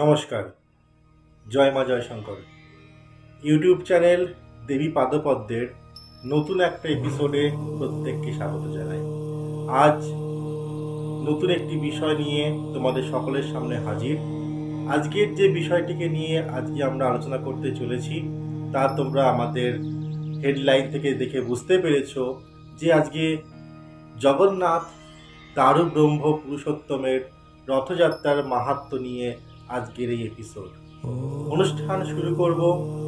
নমস্কার, জয় মা Jaishankar. YouTube channel দেবী পাদপদ্মের নতুন একটা এপিসোডে প্রত্যেককে স্বাগত জানাই। আজ নতুন একটি বিষয় নিয়ে তোমাদের সকলের সামনে হাজির। আজকের যে বিষয়টিকে নিয়ে আজকে আমরা আলোচনা করতে চলেছি তা তোমরা আমাদের হেডলাইন থেকে দেখে বুঝতে পেরেছো যে আজকে জগন্নাথ দারু ব্রহ্ম পুরুষোত্তমের রথযাত্রার মাহাত্ম্য নিয়ে আজকের এই এপিসোড। অনুষ্ঠান শুরু করব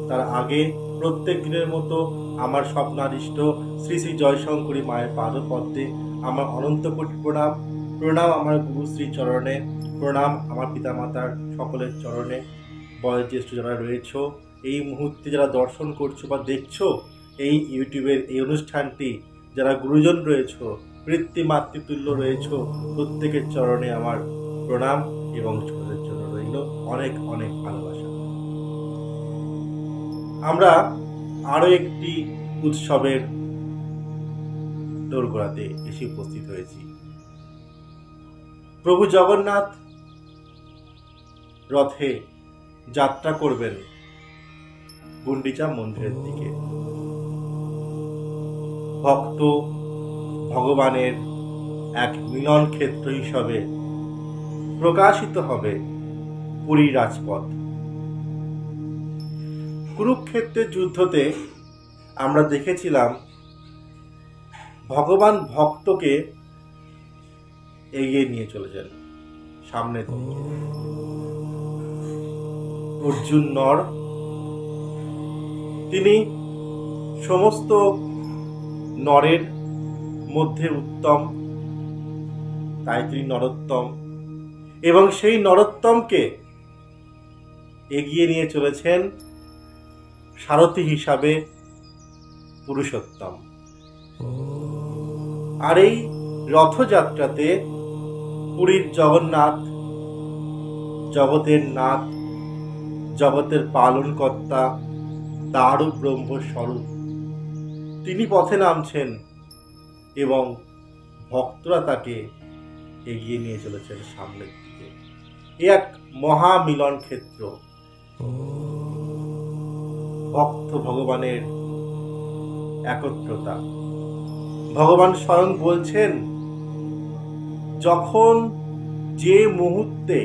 তার আগে প্রত্যেক দিনের মতো আমার স্বপ্নাদিষ্ট শ্রী শ্রী জয়শঙ্করী মায়ের পাদপদ্মে আমার অনন্ত কোটি প্রণাম। প্রণাম আমার গুরু শ্রী চরণে, প্রণাম আমার পিতামাতার সকলের চরণে। বয়োজ্যেষ্ঠ যারা রয়েছ, এই মুহূর্তে যারা দর্শন করছো বা দেখছো এই ইউটিউবের এই অনুষ্ঠানটি, যারা গুরুজন রয়েছ, পিতৃ মাতৃতুল্য রয়েছ, প্রত্যেকের চরণে আমার প্রণাম এবং ছোটদের জন্য রইল অনেক অনেক ভালোবাসা। আমরা আরো একটি উৎসবের দোরগোড়াতে এসে উপস্থিত হয়েছি। প্রভু জগন্নাথ রথে যাত্রা করবেন গুন্ডিচা মন্দিরের দিকে। ভক্ত ভগবানের এক মিলন ক্ষেত্র হিসাবে প্রকাশিত হবে পুরীর রাজপথ। কুরুক্ষেত্রের যুদ্ধতে আমরা দেখেছিলাম ভগবান ভক্তকে এগিয়ে নিয়ে চলেছেন সামনের দিকে। অর্জুন নর, তিনি সমস্ত নরের মধ্যে উত্তম, তাই তিনি নরোত্তম, এবং সেই নরোত্তমকে এগিয়ে নিয়ে চলেছেন সারথি হিসাবে পুরুষোত্তম। আর এই রথযাত্রাতে পুরীর জগন্নাথ, জগতের নাথ, জগতের পালনকর্তা, দারু ব্রহ্মস্বরূপ, তিনি পথে নামছেন এবং ভক্তরা তাকে এগিয়ে নিয়ে চলেছেন সামনের দিকে। এ এক মহামিলন ক্ষেত্র, ভক্ত ভগবানের একত্রতা। ভগবান স্বয়ং বলছেন, যখন যে মুহূর্তে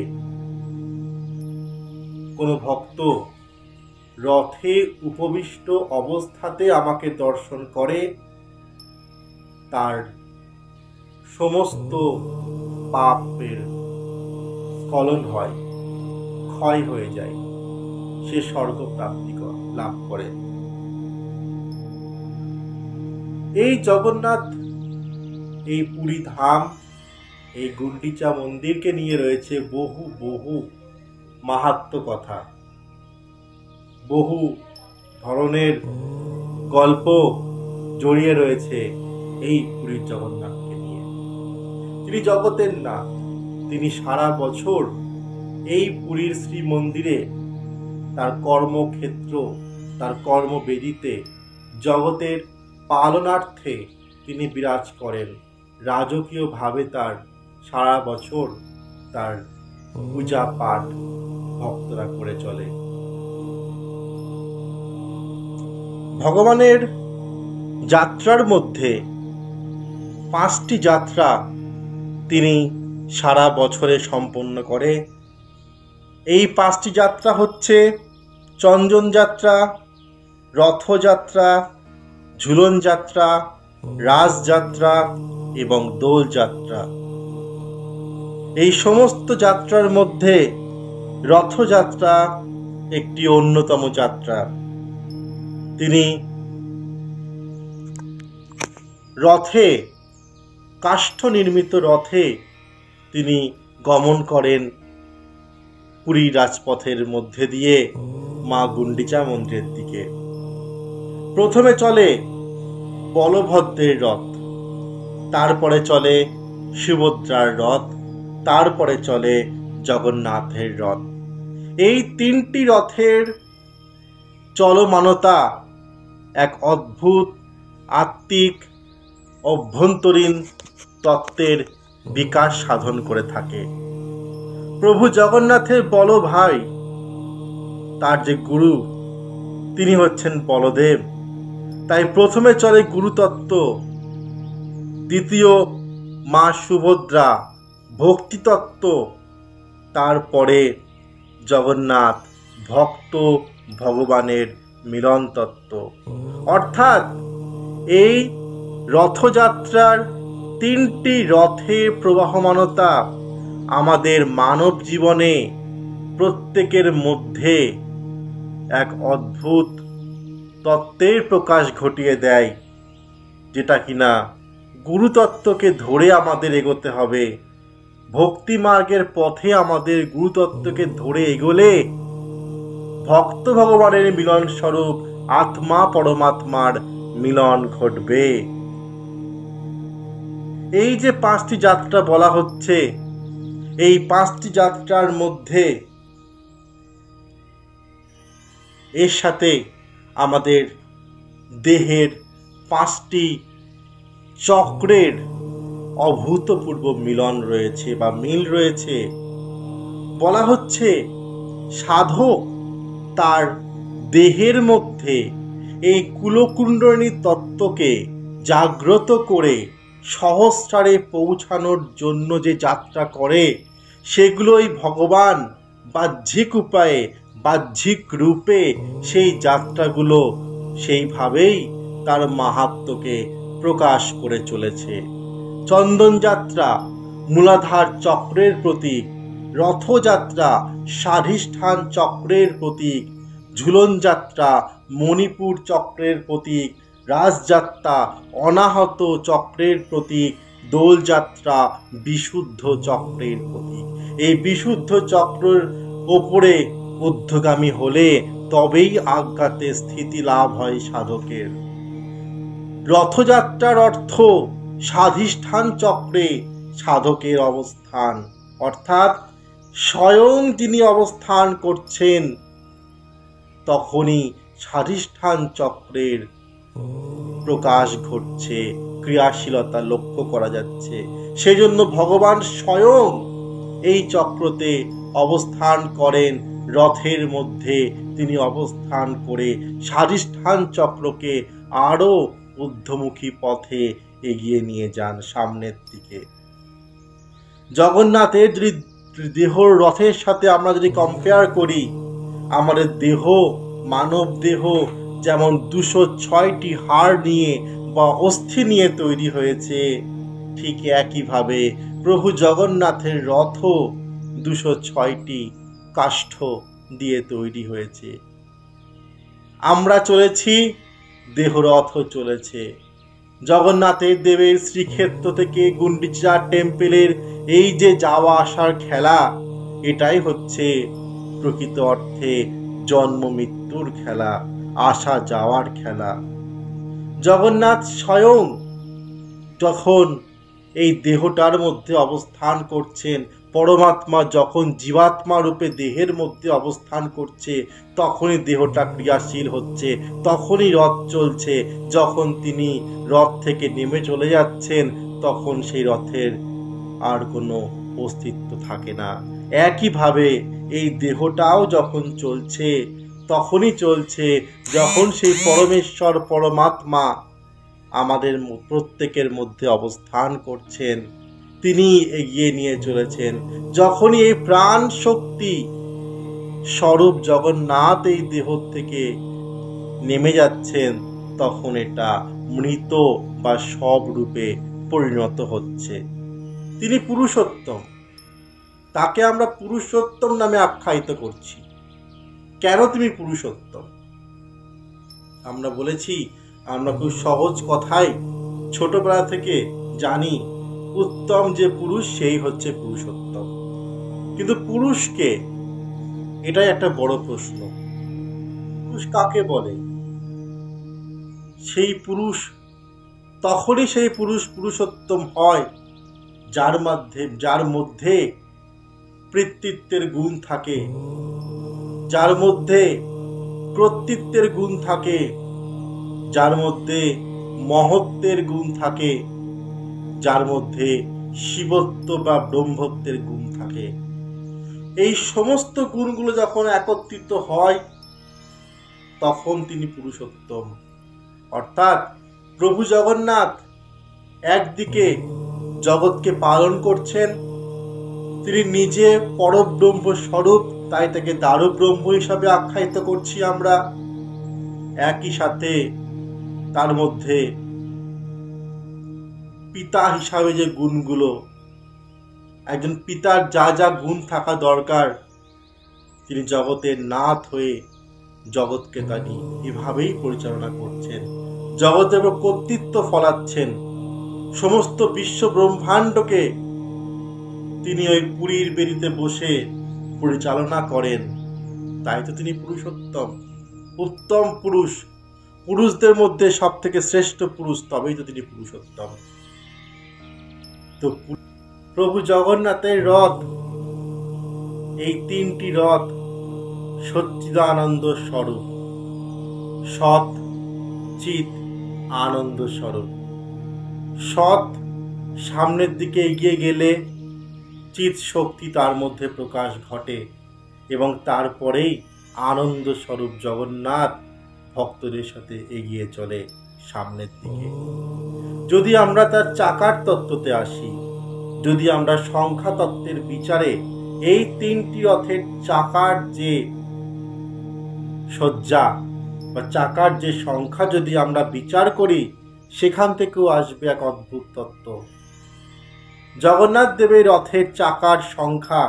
কোনো ভক্ত রথে উপবিষ্ট অবস্থাতে আমাকে দর্শন করে, তার সমস্ত পাপের স্খলন হয়, ক্ষয় হয়ে যায়, সে স্বর্গ প্রাপ্তি লাভ করে। এই জগন্নাথ, এই পুরী ধাম, এই গুন্ডিচা মন্দিরকে নিয়ে রয়েছে বহু বহু মাহাত্ম্য কথা, বহু ধরনের গল্প জড়িয়ে রয়েছে এই পুরীর জগন্নাথকে নিয়ে। তিনি জগতের নাথ, তিনি সারা বছর এই পুরীর শ্রী মন্দিরে তার কর্মক্ষেত্র, তার কর্মবেদিতে জগতের পালনার্থে তিনি বিরাজ করেন। রাজকীয়ভাবে তার সারা বছর তার পূজা পাঠ ভক্তরা করে চলে। ভগবানের যাত্রার মধ্যে 5টি যাত্রা তিনি সারা বছরে সম্পন্ন করে। এই 5টি যাত্রা হচ্ছে চন্দন যাত্রা, রথযাত্রা, ঝুলন যাত্রা, রাজযাত্রা এবং দোল যাত্রা। এই সমস্ত যাত্রার মধ্যে রথযাত্রা একটি অন্যতম যাত্রা। তিনি রথে, কাষ্ঠ নির্মিত রথে তিনি গমন করেন পুরী রাজপথের মধ্যে দিয়ে মা গুন্ডিচা মন্দিরের দিকে। প্রথমে চলে বলভদ্রের রথ, তারপরে চলে সুভদ্রার রথ, তারপরে চলে জগন্নাথের রথ। এই 3টি রথের চলমানতা এক অদ্ভুত আত্মিক অভ্যন্তরীণ তত্ত্বের বিকাশ সাধন করে থাকে। প্রভু জগন্নাথের বড় ভাই, তার যে গুরু, তিনি হচ্ছেন বলদেব। তাই প্রথমে চলে গুরুতত্ত্ব, দ্বিতীয় মা সুভদ্রা ভক্তিতত্ত্ব, তারপরে জগন্নাথ ভক্ত ভগবানের মিলন তত্ত্ব। অর্থাৎ এই রথযাত্রার তিনটি রথের প্রবাহমানতা আমাদের মানব জীবনে প্রত্যেকের মধ্যে এক অদ্ভুত তত্ত্বের প্রকাশ ঘটিয়ে দেয়, যেটা কিনা গুরুতত্ত্বকে ধরে আমাদের এগোতে হবে। ভক্তি মার্গের পথে আমাদের গুরুতত্ত্বকে ধরে এগোলে ভক্ত ভগবানের মিলন স্বরূপ আত্মা পরমাত্মার মিলন ঘটবে। এই যে 5টি যাত্রা বলা হচ্ছে, এই 5টি যাত্রার মধ্যে এর সাথে আমাদের দেহের 5টি চক্রের অভূতপূর্ব মিলন রয়েছে বা মিল রয়েছে। বলা হচ্ছে সাধক তার দেহের মধ্যে এই কুলকুণ্ডলিনী তত্ত্বকে জাগ্রত করে সহস্রারে পৌঁছানোর জন্য যে যাত্রা করে, সেগুলোই ভগবান বাহ্যিক উপায়ে বাহ্যিক রূপে সেই যাত্রাগুলো সেইভাবেই তার মাহাত্ম্যকে প্রকাশ করে চলেছে। চন্দন যাত্রা মূলাধার চক্রের প্রতীক, রথযাত্রা স্বাধিষ্ঠান চক্রের প্রতীক, ঝুলন যাত্রা মণিপুর চক্রের প্রতীক, রাজযাত্রা অনাহত চক্রের প্রতীক, দোলযাত্রা বিশুদ্ধ চক্রের প্রতীক। এই বিশুদ্ধ চক্রের ওপরে ঊর্ধ্বগামী হলে তবেই আজ্ঞাতে স্থিতি লাভ হয় সাধকের। রথযাত্রার অর্থ স্বাধিষ্ঠান চক্রে সাধকের অবস্থান, অর্থাৎ স্বয়ং যিনি অবস্থান করছেন, তখনই স্বাধিষ্ঠান চক্রের প্রকাশ ঘটছে, ক্রিয়াশীলতা লক্ষ্য করা যাচ্ছে। সেজন্য ভগবান স্বয়ং এই চক্রতে অবস্থান করেন। রথের মধ্যে তিনি অবস্থান করে স্বাধিষ্ঠান চক্রকে আরো ঊর্ধ্বমুখী পথে এগিয়ে নিয়ে যান সামনের দিকে। জগন্নাথের যদি দেহ রথের সাথে আমরা যদি কম্পেয়ার করি, আমাদের দেহ, মানব দেহ যেমন 206টি হাড় নিয়ে বা অস্থি নিয়ে তৈরি হয়েছে, ঠিক একইভাবে প্রভু জগন্নাথের রথও 206টি কাষ্ঠ দিয়ে তৈরি হয়েছে। আমরা চলেছি, দেহরথ চলেছে। জগন্নাথের দেবের শ্রীক্ষেত্র থেকে গুন্ডিচা টেম্পেলের এই যে যাওয়া আসার খেলা, এটাই হচ্ছে প্রকৃত অর্থে জন্ম মৃত্যুর খেলা, আসা যাওয়ার খেলা। জগন্নাথ স্বয়ং যখন এই দেহটার মধ্যে অবস্থান করছেন, পরমাত্মা যখন জীবাত্মা রূপে দেহের মধ্যে অবস্থান করছে, তখনই দেহটা ক্রিয়াশীল হচ্ছে, তখনই রথ চলছে। যখন তিনি রথ থেকে নেমে চলে যাচ্ছেন, তখন সেই রথের আর কোনো অস্তিত্ব থাকে না। একইভাবে এই দেহটাও যখন চলছে, তখনই চলছে যখন সেই পরমেশ্বর পরমাত্মা আমাদের প্রত্যেকের মধ্যে অবস্থান করছেন, তিনি এগিয়ে নিয়ে চলেছেন। যখনই এই প্রাণ শক্তি স্বরূপ জগন্নাথ এই দেহ থেকে নেমে যাচ্ছেন, তখন এটা মৃত বা সব রূপে পরিণত হচ্ছে। তিনি পুরুষোত্তম, তাকে আমরা পুরুষোত্তম নামে আখ্যায়িত করছি। কেন তিনি পুরুষোত্তম? আমরা বলেছি, আমরা খুব সহজ কথায় ছোটবেলা থেকে জানি, উত্তম যে পুরুষ সেই হচ্ছে পুরুষোত্তম। কিন্তু পুরুষকে, এটাই একটা বড় প্রশ্ন। পুরুষ কাকে বলে? সেই পুরুষ তখনই সেই পুরুষ পুরুষোত্তম হয় যার মধ্যে পিতৃত্বের গুণ থাকে, যার মধ্যে কর্তৃত্বের গুণ থাকে, যার মধ্যে মহত্বের গুণ থাকে, যার মধ্যে শিবত্ব বা ব্রহ্মত্বের গুণ থাকে। এই সমস্ত গুণগুলো যখন একত্রিত হয় তখন তিনি পুরুষোত্তম। অর্থাৎ প্রভু জগন্নাথ একদিকে জগৎকে পালন করছেন, তিনি নিজে পরব্রহ্ম স্বরূপ, তাই তাকে দারুব্রহ্ম হিসাবে আখ্যায়িত করছি আমরা। একই সাথে তার মধ্যে পিতা হিসাবে যে গুণগুলো, একজন পিতার যা যা গুণ থাকা দরকার, তিনি জগতের নাথ হয়ে জগৎকে তিনি এভাবেই পরিচালনা করছেন, জগতের উপর কর্তৃত্ব ফলাচ্ছেন। সমস্ত বিশ্ব ব্রহ্মাণ্ডকে তিনি ওই পুরীর বেদিতে বসে পরিচালনা করেন। তাই তো তিনি পুরুষোত্তম, উত্তম পুরুষ, পুরুষদের মধ্যে সব থেকে শ্রেষ্ঠ পুরুষ, তবেই তো তিনি পুরুষোত্তম। তো প্রভু জগন্নাথের রথ, এই তিনটি রথ সচ্চিদানন্দ স্বরূপ, সৎ চিৎ আনন্দ স্বরূপ। সৎ সামনের দিকে এগিয়ে গেলে চিৎ শক্তি তার মধ্যে প্রকাশ ঘটে এবং তারপরেই আনন্দ স্বরূপ জগন্নাথ ভক্তদের সাথে এগিয়ে চলে সামনের দিকে। যদি আমরা তার চাকার তত্ত্বতে আসি, যদি আমরা সংখ্যা তত্ত্বের বিচারে এই তিনটি রথের চাকার যে সজ্জা বা চাকার যে সংখ্যা যদি আমরা বিচার করি, সেখান থেকেও আসবে এক অদ্ভুত তত্ত্ব। জগন্নাথ দেবের রথের চাকার সংখ্যা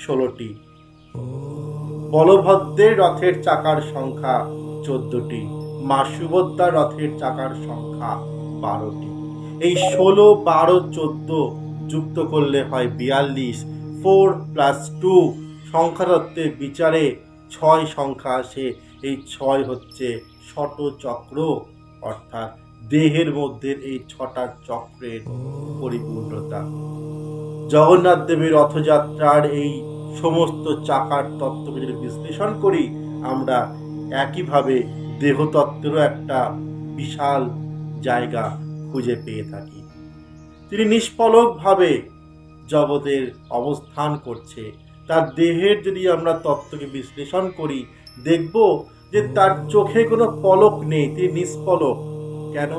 16টি, বলভদ্রের রথের চাকার সংখ্যা 14টি, মা সুভদ্রার রথের চাকার সংখ্যা 12টি। এই 16, 12, 14 যুক্ত করলে হয় 42। 4 + 2 সংখ্যা তত্ত্বের বিচারে 6 সংখ্যা আসে। এই 6 হচ্ছে শত চক্র, অর্থাৎ দেহের মধ্যে এই 6টা চক্রের পরিপূর্ণতা। জগন্নাথ দেবের রথযাত্রার এই সমস্ত চাকার তত্ত্বকে যদি বিশ্লেষণ করি, আমরা একইভাবে দেহতত্ত্বেরও একটা বিশাল জায়গা খুঁজে পেয়ে থাকি। তিনি নিষ্পলকভাবে জগতের অবস্থান করছে। তার দেহের যদি আমরা তত্ত্বকে বিশ্লেষণ করি, দেখব যে তার চোখে কোনো পলক নেই, তিনি নিষ্পলক। কেন?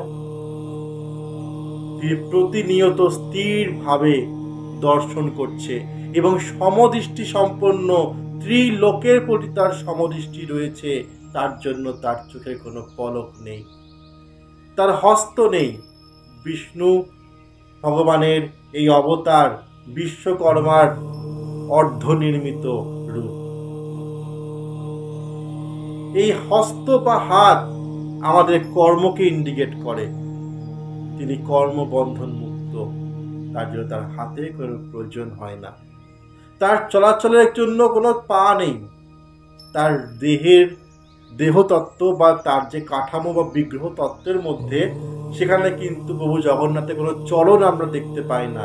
তিনি প্রতিনিয়ত স্থিরভাবে দর্শন করছে এবং সমদৃষ্টি সম্পন্ন, ত্রিলোকের প্রতি তার সমদৃষ্টি রয়েছে, তার জন্য তার চোখে কোনো পলক নেই। তার হস্ত নেই। বিষ্ণু ভগবানের এই অবতার বিশ্বকর্মার অর্ধনির্মিত রূপ। এই হস্ত বা হাত আমাদের কর্মকে ইন্ডিকেট করে। তিনি কর্মবন্ধন মুক্ত, তার জন্য তার হাতে কোনো প্রয়োজন হয় না। তার চলাচলের জন্য কোনো পা নেই। তার দেহতত্ত্ব বা তার যে কাঠামো বা বিগ্রহ তত্ত্বের মধ্যে, সেখানে কিন্তু প্রভু জগন্নাথের কোনো চলন আমরা দেখতে পাই না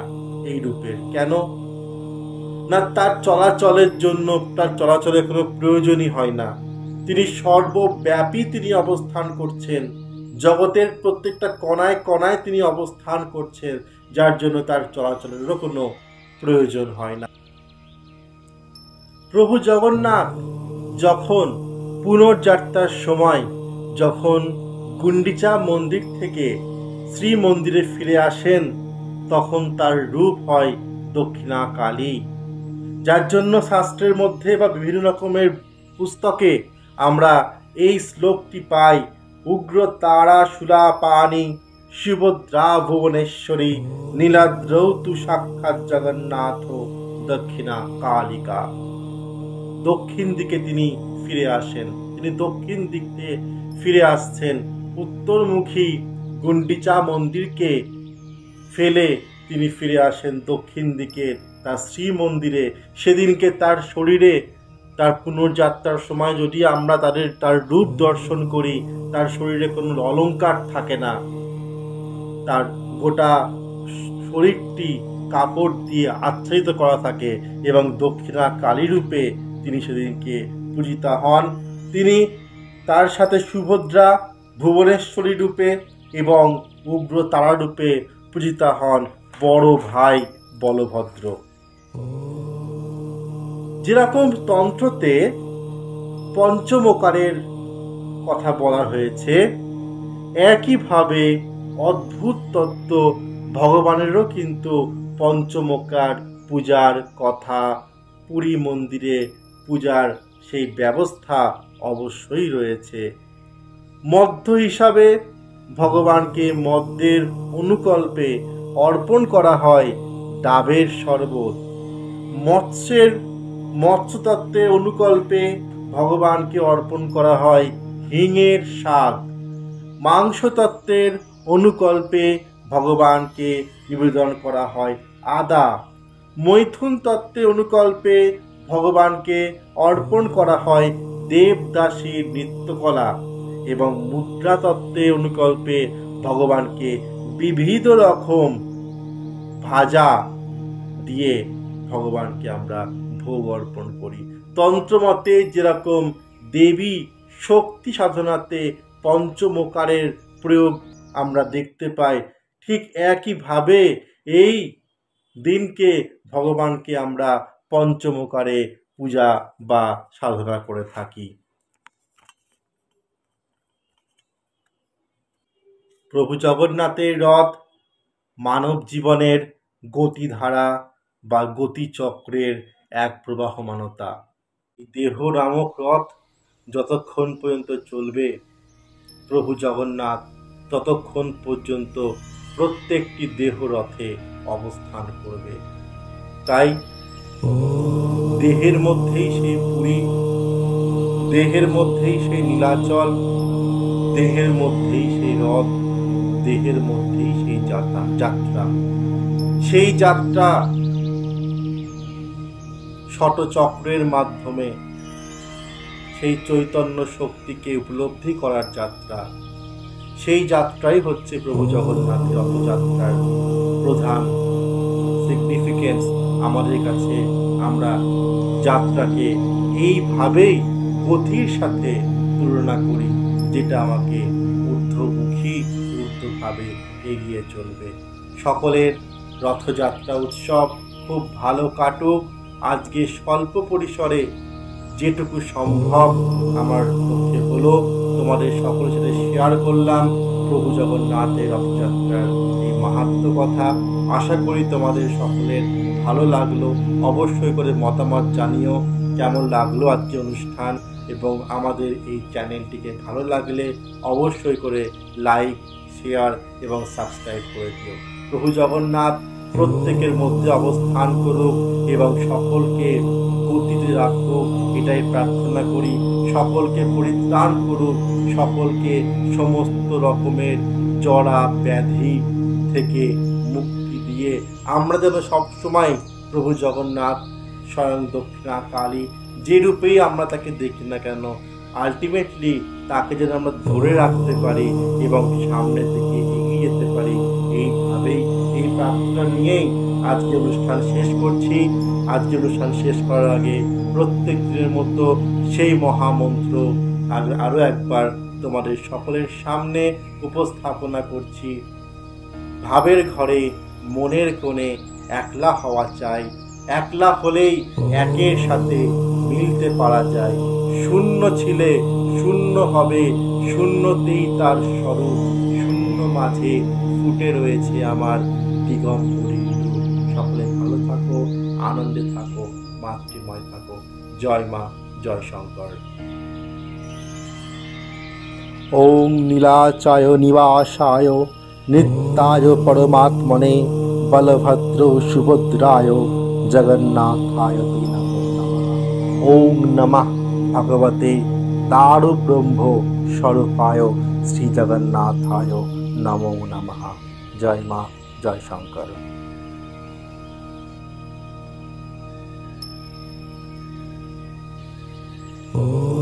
এই রূপের। কেন না? তার চলাচলের জন্য, তার চলাচলের কোনো প্রয়োজনই হয় না। তিনি সর্বব্যাপী তিনি অবস্থান করছেন, জগতের প্রত্যেকটা কণায় কণায় তিনি অবস্থান করছেন, যার জন্য তার চলাচলেরও কোনো প্রয়োজন হয় না। প্রভু জগন্নাথ যখন পুনর্যাত্রার সময়, যখন গুন্ডিচা মন্দির থেকে শ্রী মন্দিরে ফিরে আসেন, তখন তার রূপ হয় দক্ষিণা কালী, যার জন্য শাস্ত্রের মধ্যে বা বিভিন্ন রকমের পুস্তকে আমরা এই শ্লোকটি পাই: উগ্র তারা সুরা পানি সুভদ্রা ভুবনেশ্বরী নীলাদ্রৌতু সাক্ষাৎ জগন্নাথ দক্ষিণা কালিকা। দক্ষিণ দিকে তিনি ফিরে আসেন, তিনি দক্ষিণ দিকে ফিরে আসছেন। উত্তরমুখী গুন্ডিচা মন্দিরকে ফেলে তিনি ফিরে আসেন দক্ষিণ দিকে তার শ্রী মন্দিরে। সেদিনকে তার শরীরে, তার পুনর্যাত্রার সময় যদি আমরা তার রূপ দর্শন করি, তার শরীরে কোনো অলংকার থাকে না, তার গোটা শরীরটি কাপড় দিয়ে আচ্ছাদিত করা থাকে এবং দক্ষিণা কালী রূপে তিনি সেদিনকে পূজিতা হন। তিনি তার সাথে সুভদ্রা ভুবনেশ্বরী রূপে এবং উগ্র তারা রূপে পূজিতা হন বড় ভাই বলভদ্র। যেরকম তন্ত্রতে পঞ্চমকারের কথা বলা হয়েছে, একইভাবে অদ্ভুত তত্ত্ব ভগবানেরও কিন্তু পঞ্চমকার পূজার কথা, পুরী মন্দিরে পূজার সেই ব্যবস্থা অবশ্যই রয়েছে। মদ্য হিসাবে ভগবানকে মদ্যের অনুকল্পে অর্পণ করা হয় ডাবের শরবত। মৎস্যতত্ত্বের অনুকল্পে ভগবানকে অর্পণ করা হয় হিঙের শাক। মাংসতত্ত্বের অনুকল্পে ভগবানকে নিবেদন করা হয় আদা। মৈথুন তত্ত্বের অনুকল্পে ভগবানকে অর্পণ করা হয় দেবদাসীর নৃত্যকলা, এবং মুদ্রা তত্ত্বের অনুকল্পে ভগবানকে বিবিধ রকম ভাজা দিয়ে ভগবানকে আমরা ভোগ অর্পণ করি। তন্ত্রমতে যেরকম দেবী শক্তি সাধনাতে পঞ্চমকারের প্রয়োগ আমরা দেখতে পাই, ঠিক একইভাবে এই দিনকে ভগবানকে আমরা পঞ্চমকারে পূজা বা সাধনা করে থাকি। প্রভু জগন্নাথের রথ মানব জীবনের গতিধারা বা গতিচক্রের এক প্রবাহমানতা। দেহ নামক রথ যতক্ষণ পর্যন্ত চলবে, প্রভু জগন্নাথ ততক্ষণ পর্যন্ত প্রত্যেকটি দেহ রথে অবস্থান করবে। তাই দেহের মধ্যেই সেই পুরী, দেহের মধ্যেই সেই নীলাচল, দেহের মধ্যেই সেই রথ, দেহের মধ্যেই সেই যাত্রা। সেই যাত্রা ষটচক্রের মাধ্যমে সেই চৈতন্য শক্তিকে উপলব্ধি করার যাত্রা। সেই যাত্রাই হচ্ছে প্রভু জগন্নাথের রথযাত্রার প্রধান সিগনিফিকেন্স আমাদের কাছে। আমরা যাত্রাকে এইভাবেই গতির সাথে তুলনা করি, যেটা আমাকে ঊর্ধ্বভাবে এগিয়ে চলবে। সকলের রথযাত্রা উৎসব খুব ভালো কাটুক। আজকে স্বল্প পরিসরে যেটুকু সম্ভব আমার পক্ষে হলো তোমাদের সকলের সাথে শেয়ার করলাম প্রভু জগন্নাথের রথযাত্রার এই মাহাত্ম্য কথা। আশা করি তোমাদের সকলের ভালো লাগলো। অবশ্যই করে মতামত জানিও কেমন লাগলো আজকে অনুষ্ঠান, এবং আমাদের এই চ্যানেলটিকে ভালো লাগলে অবশ্যই করে লাইক, শেয়ার এবং সাবস্ক্রাইব করে দিও। প্রভু জগন্নাথ প্রত্যেকের মধ্যে অবস্থান করুক এবং সকলকে গতিতে রাখুক, এটাই প্রার্থনা করি। সকলকে পরিত্রাণ করুক, সকলকে সমস্ত রকমের জড়া ব্যাধি থেকে মুক্তি দিয়ে আমরা যেন সবসময় প্রভু জগন্নাথ স্বয়ং দক্ষিণা কালী, যে রূপেই আমরা তাকে দেখি না কেন, আলটিমেটলি তাকে যেন আমরা ধরে রাখতে পারি এবং সামনের দিকে এগিয়ে যেতে পারি। এইভাবেই এই প্রার্থনা নিয়েই আজকে অনুষ্ঠান শেষ করছি। আজকে অনুষ্ঠান শেষ করার আগে প্রত্যেক দিনের মতো সেই মহামন্ত্র আরও একবার তোমাদের সকলের সামনে উপস্থাপনা করছি। ভাবের ঘরে মনের কোণে একলা হওয়া চাই, একলা হলেই একের সাথে মিলতে পারা যায়। শূন্য ছিলে শূন্য হবে, শূন্যতেই তার স্বরূপ, শূন্য মাঝে ফুটে রয়েছে আমার দিগম্বরী। সকলে ভালো থাকো, আনন্দে থাকো, মাতৃময় থাকো। জয় মা, জয় শঙ্কর। ওম নীলাচায় নিবাসায় নিত্যায় পরমাত্মনে বলভদ্র সুভদ্রায় জগন্নাথায় নমো নমঃ। ওম নমঃ ভগবতে দারু ব্রহ্ম স্বরূপায় শ্রী জগন্নাথায় নমো নমঃ। জয় মা, জয় শঙ্কর। Oh